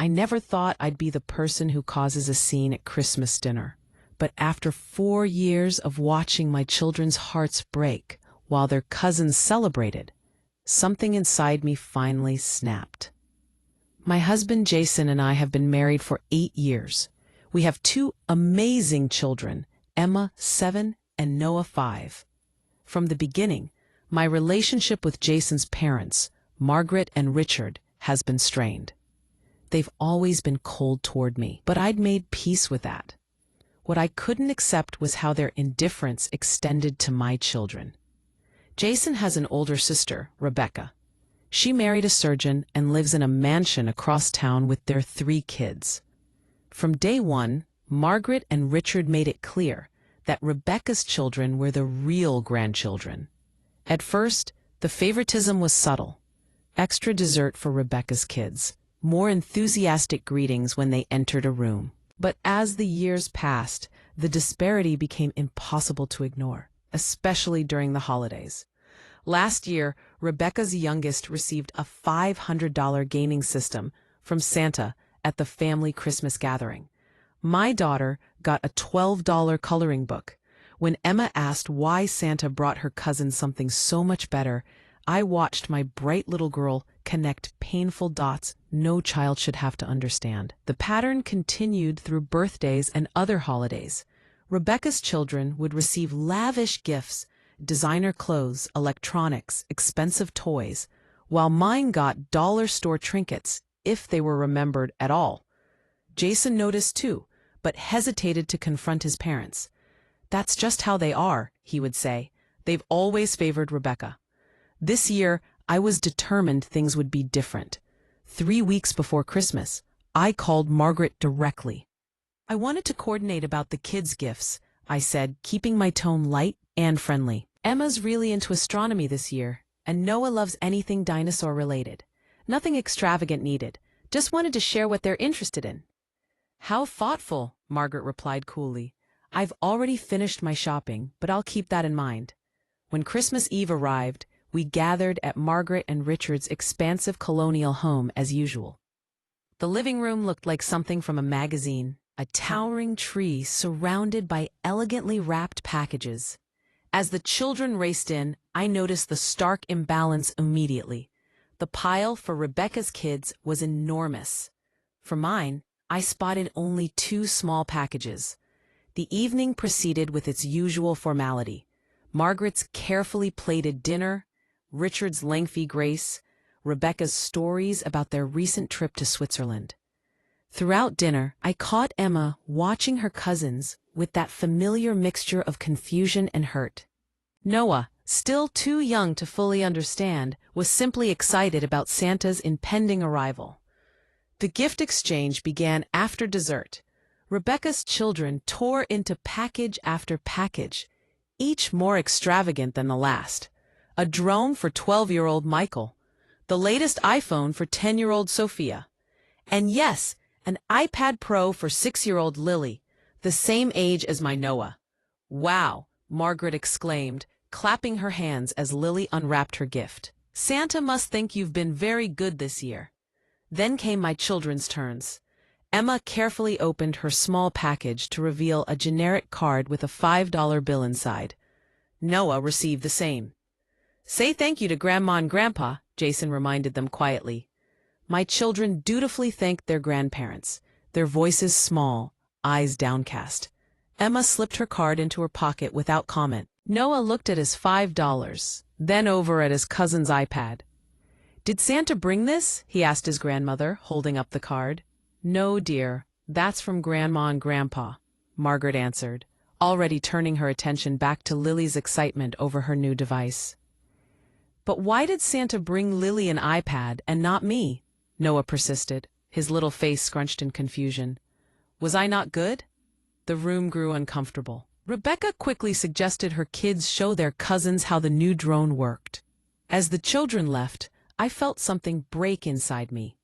I never thought I'd be the person who causes a scene at Christmas dinner. But after 4 years of watching my children's hearts break while their cousins celebrated, something inside me finally snapped. My husband Jason and I have been married for 8 years. We have 2 amazing children, Emma, 7, and Noah, 5. From the beginning, my relationship with Jason's parents, Margaret and Richard, has been strained. They've always been cold toward me, but I'd made peace with that. What I couldn't accept was how their indifference extended to my children. Jason has an older sister, Rebecca. She married a surgeon and lives in a mansion across town with their 3 kids. From day one, Margaret and Richard made it clear that Rebecca's children were the real grandchildren. At first, the favoritism was subtle. Extra dessert for Rebecca's kids, more enthusiastic greetings when they entered a room. But as the years passed, the disparity became impossible to ignore, especially during the holidays. Last year, Rebecca's youngest received a $500 gaming system from Santa at the family Christmas gathering. My daughter got a $12 coloring book. When Emma asked why Santa brought her cousin something so much better, I watched my bright little girl connect painful dots no child should have to understand. The pattern continued through birthdays and other holidays. Rebecca's children would receive lavish gifts, designer clothes, electronics, expensive toys, while mine got dollar store trinkets, if they were remembered at all. Jason noticed too, but hesitated to confront his parents. "That's just how they are," he would say. "They've always favored Rebecca." This year, I was determined things would be different. 3 weeks before Christmas, I called Margaret directly. "I wanted to coordinate about the kids' gifts," I said, keeping my tone light and friendly. "Emma's really into astronomy this year, and Noah loves anything dinosaur-related. Nothing extravagant needed. Just wanted to share what they're interested in." "How thoughtful," Margaret replied coolly. "I've already finished my shopping, but I'll keep that in mind." When Christmas Eve arrived, we gathered at Margaret and Richard's expansive colonial home as usual. The living room looked like something from a magazine, a towering tree surrounded by elegantly wrapped packages. As the children raced in, I noticed the stark imbalance immediately. The pile for Rebecca's kids was enormous. For mine, I spotted only 2 small packages. The evening proceeded with its usual formality. Margaret's carefully plated dinner, Richard's lengthy grace, Rebecca's stories about their recent trip to Switzerland. Throughout dinner, I caught Emma watching her cousins with that familiar mixture of confusion and hurt. Noah, still too young to fully understand, was simply excited about Santa's impending arrival. The gift exchange began after dessert. Rebecca's children tore into package after package, each more extravagant than the last. A drone for 12-year-old Michael, the latest iPhone for 10-year-old Sophia, and yes, an iPad Pro for 6-year-old Lily, the same age as my Noah. "Wow," Margaret exclaimed, clapping her hands as Lily unwrapped her gift. "Santa must think you've been very good this year." Then came my children's turns. Emma carefully opened her small package to reveal a generic card with a $5 bill inside. Noah received the same. "Say thank you to Grandma and Grandpa," Jason reminded them quietly. My children dutifully thanked their grandparents, their voices small, eyes downcast. Emma slipped her card into her pocket without comment. Noah looked at his $5, then over at his cousin's iPad. "Did Santa bring this?" he asked his grandmother, holding up the card. "No, dear, that's from Grandma and Grandpa," Margaret answered, already turning her attention back to Lily's excitement over her new device. "But why did Santa bring Lily an iPad and not me?" Noah persisted, his little face scrunched in confusion. "Was I not good?" The room grew uncomfortable. Rebecca quickly suggested her kids show their cousins how the new drone worked. As the children left, I felt something break inside me.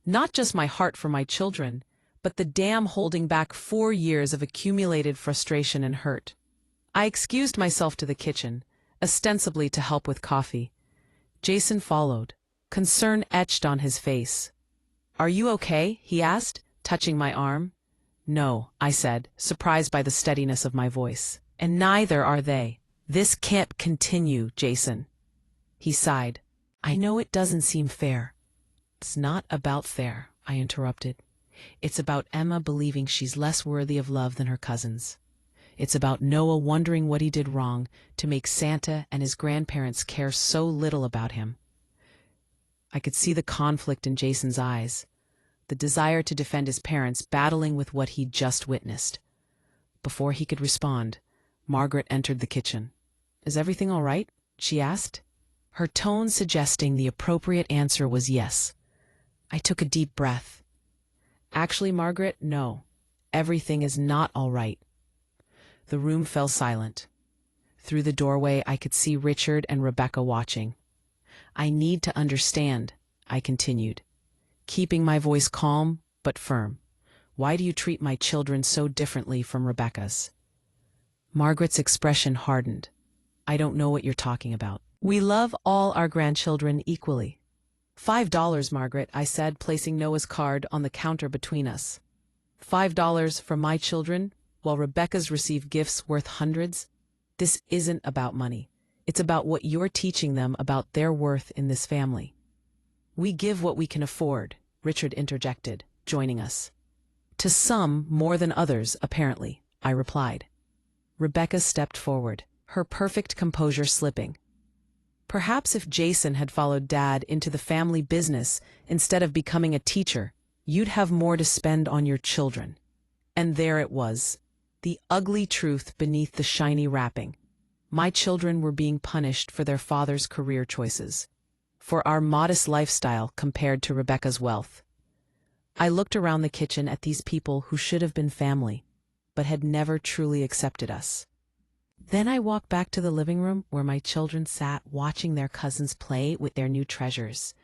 Not just my heart for my children, but the dam holding back 4 years of accumulated frustration and hurt. I excused myself to the kitchen, ostensibly to help with coffee. Jason followed, concern etched on his face. "Are you okay?" he asked, touching my arm. "No," I said, surprised by the steadiness of my voice. "And neither are they. This can't continue, Jason." He sighed. "I know it doesn't seem fair." "It's not about fair," I interrupted. "It's about Emma believing she's less worthy of love than her cousins. It's about Noah wondering what he did wrong to make Santa and his grandparents care so little about him." I could see the conflict in Jason's eyes, the desire to defend his parents battling with what he'd just witnessed. Before he could respond, Margaret entered the kitchen. "Is everything all right?" she asked, her tone suggesting the appropriate answer was yes. I took a deep breath. "Actually, Margaret, no. Everything is not all right." The room fell silent. Through the doorway, I could see Richard and Rebecca watching. "I need to understand," I continued, keeping my voice calm but firm. "Why do you treat my children so differently from Rebecca's?" Margaret's expression hardened. "I don't know what you're talking about. We love all our grandchildren equally." $5, Margaret," I said, placing Noah's card on the counter between us. $5 for my children, while Rebecca's receive gifts worth hundreds? This isn't about money. It's about what you're teaching them about their worth in this family. "We give what we can afford," Richard interjected, joining us. "To some more than others, apparently," I replied. Rebecca stepped forward, her perfect composure slipping. "Perhaps if Jason had followed Dad into the family business instead of becoming a teacher, you'd have more to spend on your children." And there it was, the ugly truth beneath the shiny wrapping. My children were being punished for their father's career choices, for our modest lifestyle compared to Rebecca's wealth. I looked around the kitchen at these people who should have been family, but had never truly accepted us. Then I walked back to the living room where my children sat watching their cousins play with their new treasures.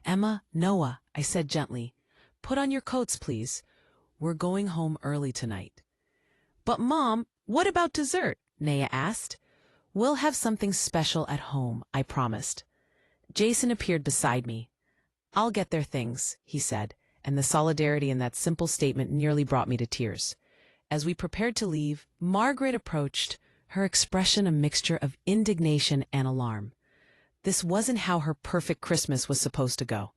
"Emma, Noah," I said gently, "put on your coats, please. We're going home early tonight." "But Mom, what about dessert?" Naya asked. "We'll have something special at home," I promised. Jason appeared beside me. "I'll get their things," he said, and the solidarity in that simple statement nearly brought me to tears. As we prepared to leave, Margaret approached, her expression a mixture of indignation and alarm. This wasn't how her perfect Christmas was supposed to go.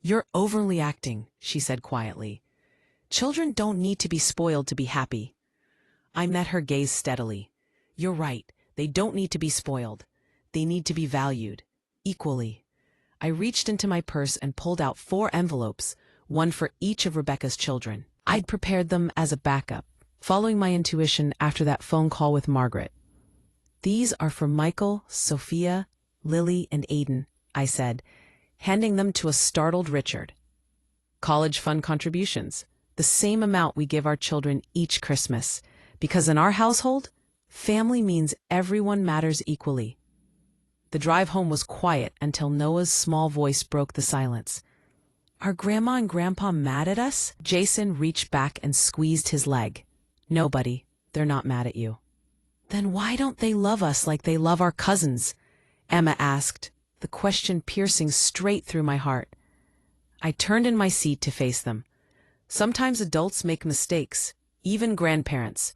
"You're overly acting," she said quietly. "Children don't need to be spoiled to be happy." I met her gaze steadily. "You're right. They don't need to be spoiled. They need to be valued. Equally." I reached into my purse and pulled out 4 envelopes, one for each of Rebecca's children. I'd prepared them as a backup, following my intuition after that phone call with Margaret. "These are for Michael, Sophia, Lily, and Aiden," I said, handing them to a startled Richard. "College fund contributions, the same amount we give our children each Christmas, because in our household, family means everyone matters equally." The drive home was quiet until Noah's small voice broke the silence. "Are Grandma and Grandpa mad at us?" Jason reached back and squeezed his leg. "No, buddy, they're not mad at you." "Then why don't they love us like they love our cousins?" Emma asked, the question piercing straight through my heart. I turned in my seat to face them. "Sometimes adults make mistakes, even grandparents.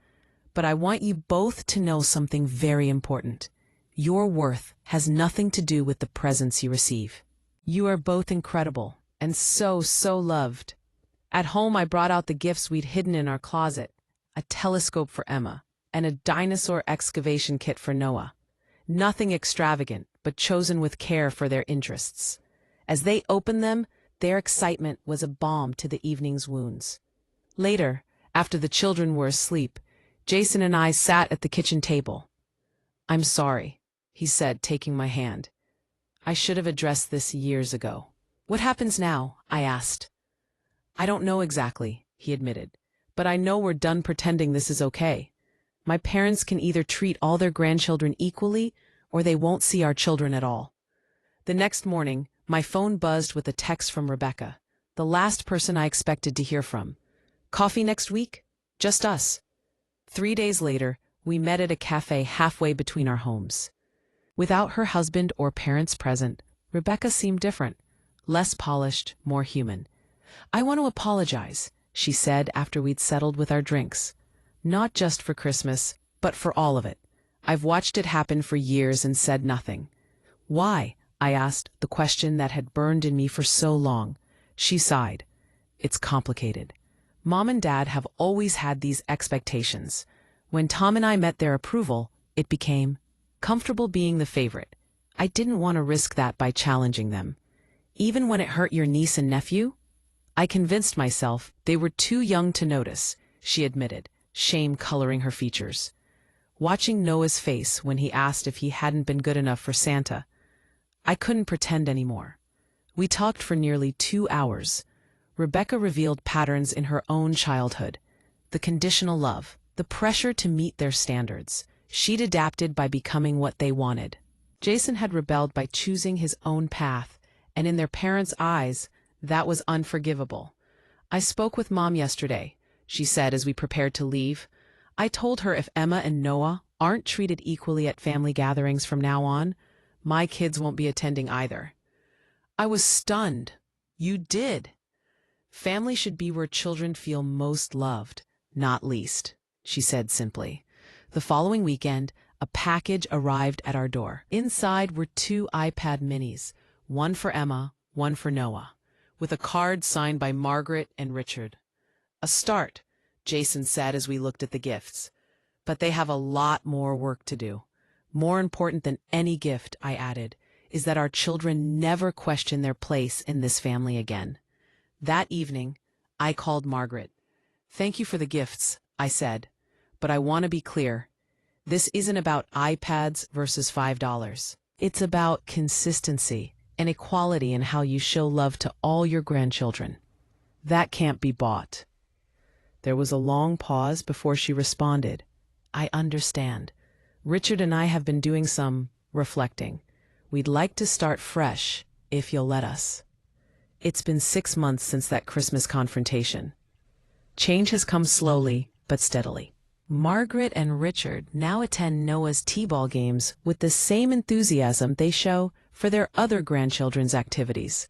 But I want you both to know something very important. Your worth has nothing to do with the presents you receive. You are both incredible and so loved." At home, I brought out the gifts we'd hidden in our closet, a telescope for Emma and a dinosaur excavation kit for Noah. Nothing extravagant, but chosen with care for their interests. As they opened them, their excitement was a balm to the evening's wounds. Later, after the children were asleep, Jason and I sat at the kitchen table. "I'm sorry," he said, taking my hand. "I should have addressed this years ago." "What happens now?" I asked. "I don't know exactly," he admitted, "but I know we're done pretending this is okay. My parents can either treat all their grandchildren equally, or they won't see our children at all." The next morning, my phone buzzed with a text from Rebecca, the last person I expected to hear from. "Coffee next week? Just us." 3 days later, we met at a cafe halfway between our homes. Without her husband or parents present, Rebecca seemed different, less polished, more human. "I want to apologize," she said after we'd settled with our drinks. "Not just for Christmas, but for all of it. I've watched it happen for years and said nothing." "Why?" I asked, the question that had burned in me for so long. She sighed. "It's complicated. Mom and Dad have always had these expectations. When Tom and I met their approval, it became comfortable being the favorite. I didn't want to risk that by challenging them. Even when it hurt your niece and nephew? I convinced myself they were too young to notice," she admitted, shame coloring her features. Watching Noah's face when he asked if he hadn't been good enough for Santa, I couldn't pretend anymore. We talked for nearly 2 hours. Rebecca revealed patterns in her own childhood. The conditional love, the pressure to meet their standards. She'd adapted by becoming what they wanted. Jason had rebelled by choosing his own path, and in their parents' eyes, that was unforgivable. "I spoke with Mom yesterday," she said as we prepared to leave. "I told her if Emma and Noah aren't treated equally at family gatherings from now on, my kids won't be attending either." I was stunned. "You did?" "Family should be where children feel most loved, not least," she said simply. The following weekend, a package arrived at our door. Inside were 2 iPad minis, one for Emma, one for Noah, with a card signed by Margaret and Richard. "A start," Jason said as we looked at the gifts. "But they have a lot more work to do. More important than any gift," I added, "is that our children never question their place in this family again." That evening, I called Margaret. "Thank you for the gifts," I said, "but I want to be clear. This isn't about iPads versus $5. It's about consistency and equality in how you show love to all your grandchildren. That can't be bought." There was a long pause before she responded. "I understand. Richard and I have been doing some reflecting. We'd like to start fresh, if you'll let us." It's been 6 months since that Christmas confrontation. Change has come slowly, but steadily. Margaret and Richard now attend Noah's T-ball games with the same enthusiasm they show for their other grandchildren's activities.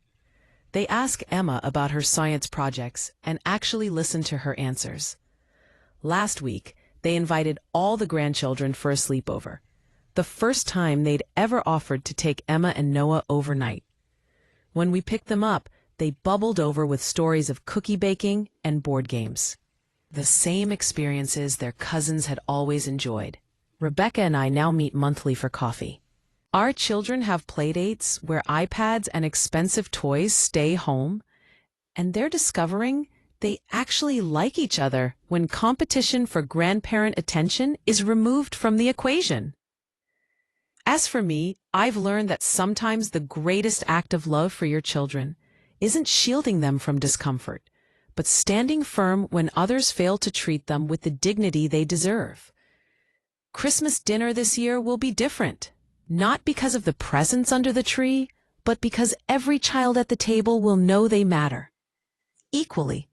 They ask Emma about her science projects and actually listen to her answers. Last week, they invited all the grandchildren for a sleepover, the first time they'd ever offered to take Emma and Noah overnight. When we picked them up, they bubbled over with stories of cookie baking and board games. The same experiences their cousins had always enjoyed. Rebecca and I now meet monthly for coffee. Our children have playdates where iPads and expensive toys stay home, and they're discovering they actually like each other when competition for grandparent attention is removed from the equation. As for me, I've learned that sometimes the greatest act of love for your children isn't shielding them from discomfort, but standing firm when others fail to treat them with the dignity they deserve. Christmas dinner this year will be different, not because of the presents under the tree, but because every child at the table will know they matter equally.